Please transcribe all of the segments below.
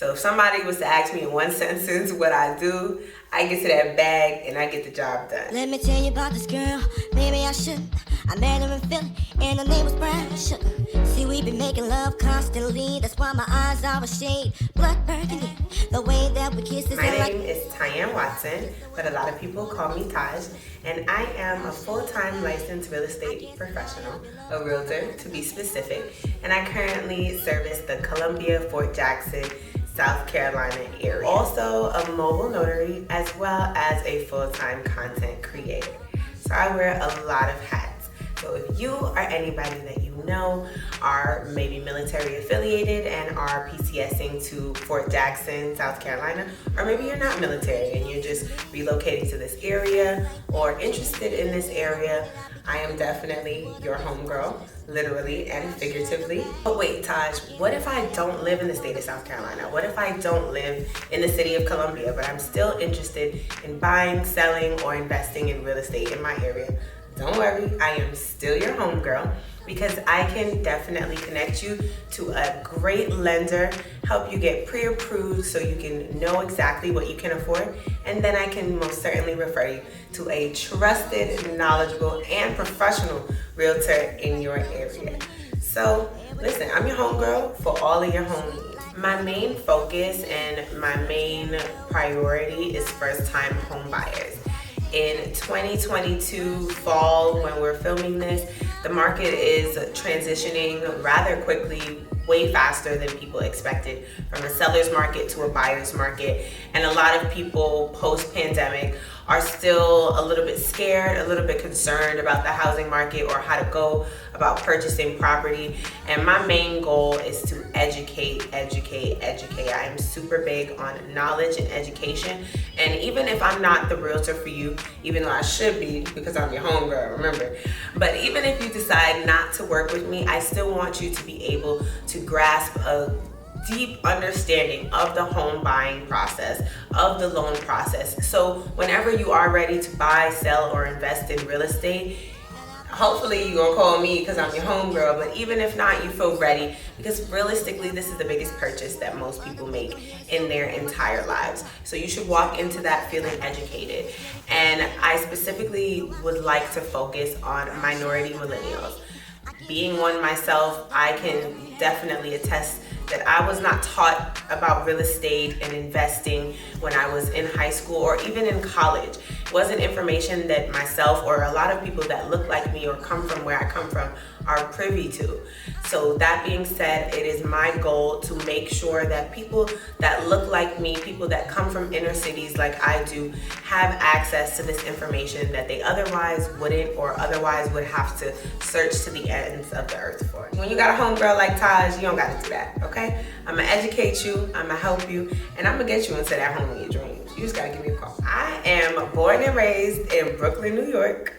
So if somebody was to ask me in one sentence what I do, I get to that bag and I get the job done. Let me tell you about this girl, maybe I shouldn't. I met her in Philly, and her name was Brown Sugar. See, we been making love constantly, that's why my eyes are a shade blood burgundy. The way that we kiss is My name is Tyanne Watson, but a lot of people call me Taj, and I am a full-time licensed real estate professional, a realtor to be specific, and I currently service the Columbia, Fort Jackson, South Carolina area. Also a mobile notary as well as a full-time content creator. So I wear a lot of hats. So if you are anybody that you know are maybe military affiliated and are PCSing to Fort Jackson, South Carolina, or maybe you're not military and you're just relocating to this area or interested in this area, I am definitely your homegirl, literally and figuratively. But wait, Taj, what if I don't live in the state of South Carolina? What if I don't live in the city of Columbia, but I'm still interested in buying, selling, or investing in real estate in my area? Don't worry, I am still your homegirl because I can definitely connect you to a great lender, help you get pre-approved so you can know exactly what you can afford, and then I can most certainly refer you to a trusted, knowledgeable, and professional realtor in your area. So listen, I'm your homegirl for all of your home needs. My main focus and my main priority is first-time home buyers. In 2022 fall, when we're filming this, the market is transitioning rather quickly, way faster than people expected, from a seller's market to a buyer's market. And a lot of people post-pandemic are still a little bit scared, a little bit concerned about the housing market or how to go about purchasing property. And my main goal is to educate. I am super big on knowledge and education. And even if I'm not the realtor for you, even though I should be because I'm your homegirl, remember. But even if you decide not to work with me, I still want you to be able to grasp a deep understanding of the home buying process, of the loan process. So whenever you are ready to buy, sell, or invest in real estate, hopefully you're gonna call me because I'm your homegirl, but even if not, you feel ready because realistically, this is the biggest purchase that most people make in their entire lives. So you should walk into that feeling educated. And I specifically would like to focus on minority millennials. Being one myself, I can definitely attest that I was not taught about real estate and investing when I was in high school or even in college. It wasn't information that myself or a lot of people that look like me or come from where I come from are privy to. So that being said, it is my goal to make sure that people that look like me, people that come from inner cities like I do, have access to this information that they otherwise wouldn't or otherwise would have to search to the ends of the earth for. When you got a homegirl like Taj, you don't gotta do that, okay? I'm gonna educate you, I'm gonna help you, and I'm gonna get you into that home of your dreams. You just gotta give me a call. I am born and raised in Brooklyn, New York.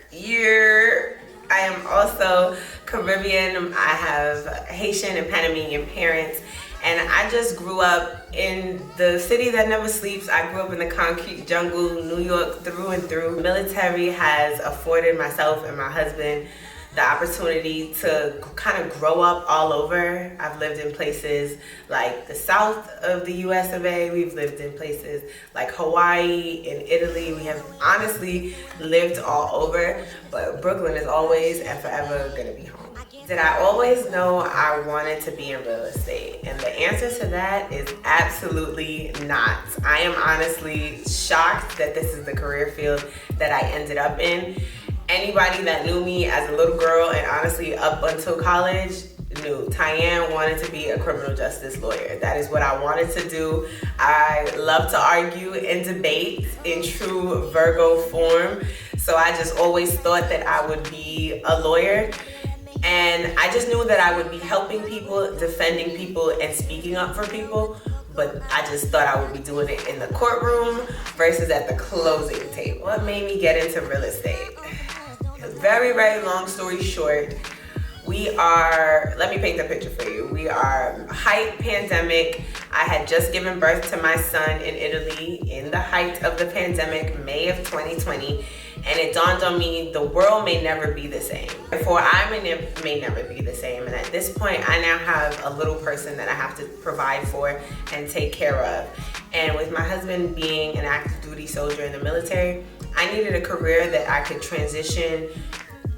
I am also Caribbean. I have Haitian and Panamanian parents, and I just grew up in the city that never sleeps. I grew up in the concrete jungle, New York through and through. Military has afforded myself and my husband the opportunity to kind of grow up all over. I've lived in places like the south of the US of A. We've lived in places like Hawaii and Italy. We have honestly lived all over, but Brooklyn is always and forever gonna be home. Did I always know I wanted to be in real estate? And the answer to that is absolutely not. I am honestly shocked that this is the career field that I ended up in. Anybody that knew me as a little girl and honestly up until college knew Tyanne wanted to be a criminal justice lawyer. That is what I wanted to do. I love to argue and debate in true Virgo form. So I just always thought that I would be a lawyer. And I just knew that I would be helping people, defending people, and speaking up for people. But I just thought I would be doing it in the courtroom versus at the closing table. What made me get into real estate? Very, very long story short, let me paint the picture for you. We are height pandemic. I had just given birth to my son in Italy in the height of the pandemic, May of 2020, and it dawned on me the world may never be the same. Therefore, I may never be the same, and at this point, I now have a little person that I have to provide for and take care of. And with my husband being an active duty soldier in the military, I needed a career that I could transition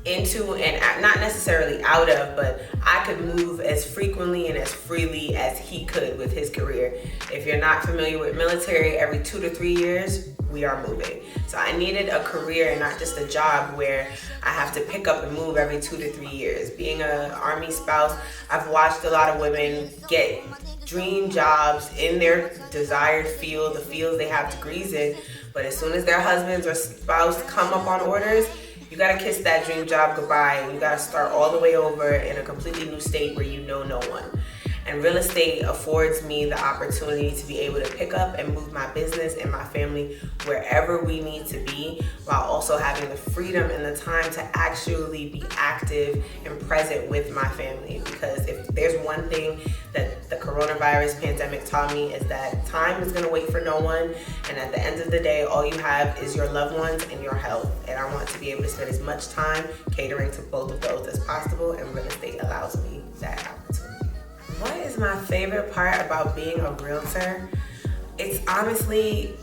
into, and not necessarily out of, but I could move as frequently and as freely as he could with his career. If you're not familiar with military, every 2 to 3 years, we are moving. So I needed a career and not just a job where I have to pick up and move every 2 to 3 years. Being an Army spouse, I've watched a lot of women get dream jobs in their desired field, the fields they have degrees in, but as soon as their husbands or spouse come up on orders, you gotta kiss that dream job goodbye, and you gotta start all the way over in a completely new state where you know no one. And real estate affords me the opportunity to be able to pick up and move my business and my family wherever we need to be, while also having the freedom and the time to actually be active and present with my family. Because if there's one thing that the coronavirus pandemic taught me, is that time is gonna wait for no one, and at the end of the day, all you have is your loved ones and your health. And I want to be able to spend as much time catering to both of those as possible, and real estate allows me that opportunity. What is my favorite part about being a realtor? It's honestly,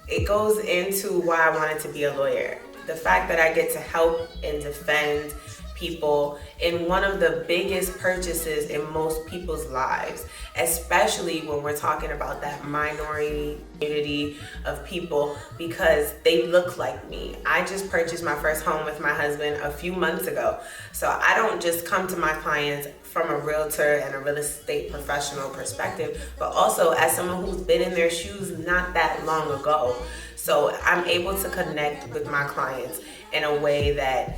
it goes into why I wanted to be a lawyer. The fact that I get to help and defend people in one of the biggest purchases in most people's lives, especially when we're talking about that minority community of people, because they look like me. I just purchased my first home with my husband a few months ago. So I don't just come to my clients from a realtor and a real estate professional perspective, but also as someone who's been in their shoes not that long ago. So I'm able to connect with my clients in a way that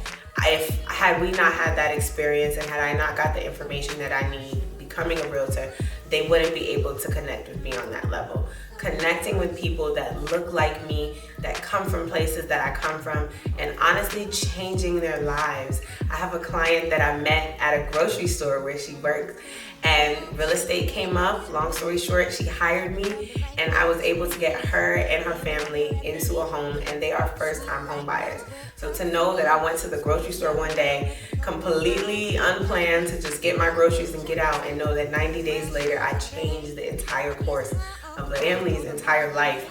had we not had that experience, and had I not got the information that I need becoming a realtor, they wouldn't be able to connect with me on that level. Connecting with people that look like me, that come from places that I come from, and honestly changing their lives. I have a client that I met at a grocery store where she works, and real estate came up. Long story short, she hired me, and I was able to get her and her family into a home, and they are first-time home buyers. So to know that I went to the grocery store one day, completely unplanned, to just get my groceries and get out, and know that 90 days later, I changed the entire course of the family's entire life,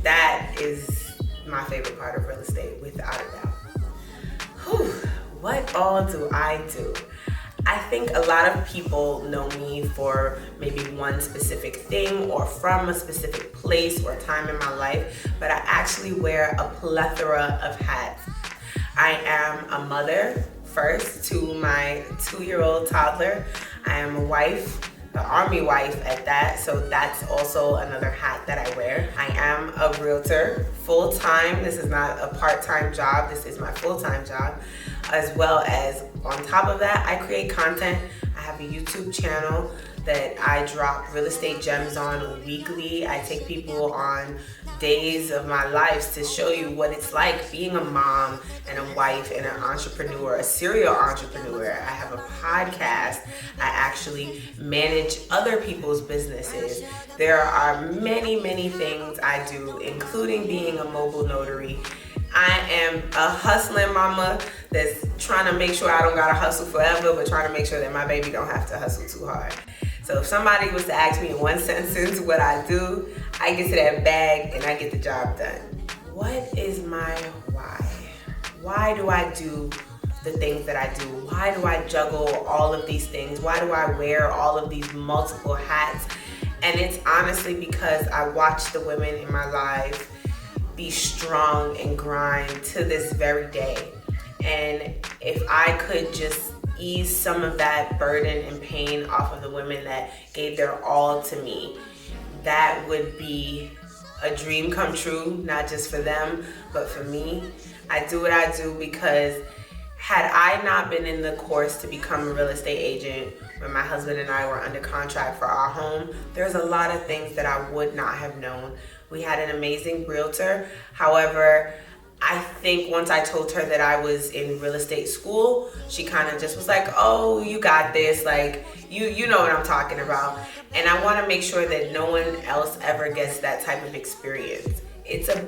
that is my favorite part of real estate, without a doubt. Whew, what all do I do? I think a lot of people know me for maybe one specific thing, or from a specific place or time in my life, but I actually wear a plethora of hats. I am a mother first to my 2-year-old toddler. I am a wife, the Army wife at that, so that's also another hat that I wear. I am a realtor, full-time. This is not a part-time job, this is my full-time job. As well as, on top of that, I create content. I have a YouTube channel that I drop real estate gems on weekly. I take people on days of my life to show you what it's like being a mom and a wife and an entrepreneur, a serial entrepreneur. I have a podcast. I actually manage other people's businesses. There are many, many things I do, including being a mobile notary. I am a hustling mama that's trying to make sure I don't gotta hustle forever, but trying to make sure that my baby don't have to hustle too hard. So if somebody was to ask me in one sentence what I do, I get to that bag and I get the job done. What is my why? Why do I do the things that I do? Why do I juggle all of these things? Why do I wear all of these multiple hats? And it's honestly because I watch the women in my life be strong and grind to this very day. And if I could just ease some of that burden and pain off of the women that gave their all to me, that would be a dream come true, not just for them, but for me. I do what I do because had I not been in the course to become a real estate agent when my husband and I were under contract for our home, there's a lot of things that I would not have known. We had an amazing realtor. However, I think once I told her that I was in real estate school, she kind of just was like, oh, you got this, like you know what I'm talking about. And I want to make sure that no one else ever gets that type of experience.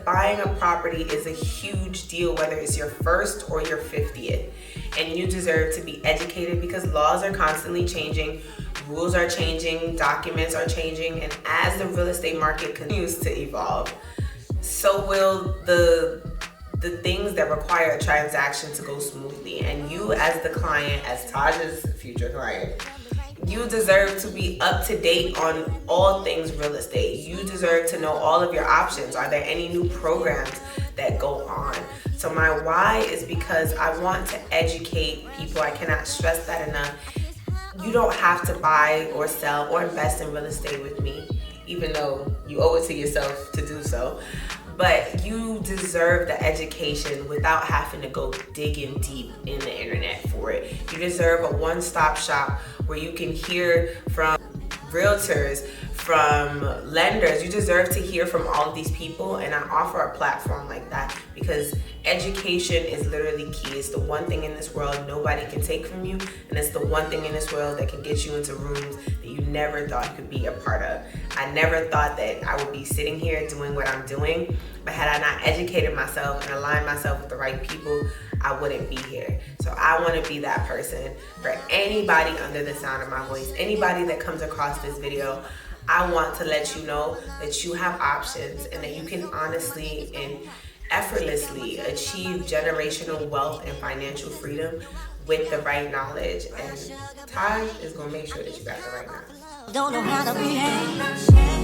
Buying a property is a huge deal, whether it's your first or your 50th. And you deserve to be educated because laws are constantly changing, rules are changing, documents are changing, and as the real estate market continues to evolve, so will the things that require a transaction to go smoothly. And you as the client, as Taj's future client, you deserve to be up to date on all things real estate. You deserve to know all of your options. Are there any new programs that go on? So my why is because I want to educate people. I cannot stress that enough. You don't have to buy or sell or invest in real estate with me, even though you owe it to yourself to do so. But you deserve the education without having to go digging deep in the internet for it. You deserve a one-stop shop where you can hear from realtors, from lenders. You deserve to hear from all of these people, and I offer a platform like that because education is literally key. It's the one thing in this world nobody can take from you, and it's the one thing in this world that can get you into rooms that you never thought you could be a part of. I never thought that I would be sitting here doing what I'm doing, but had I not educated myself and aligned myself with the right people, I wouldn't be here. So I want to be that person for anybody under the sound of my voice, anybody that comes across this video. I want to let you know that you have options and that you can honestly and effortlessly achieve generational wealth and financial freedom with the right knowledge. And Taj is going to make sure that you got the right knowledge. Don't know how to behave.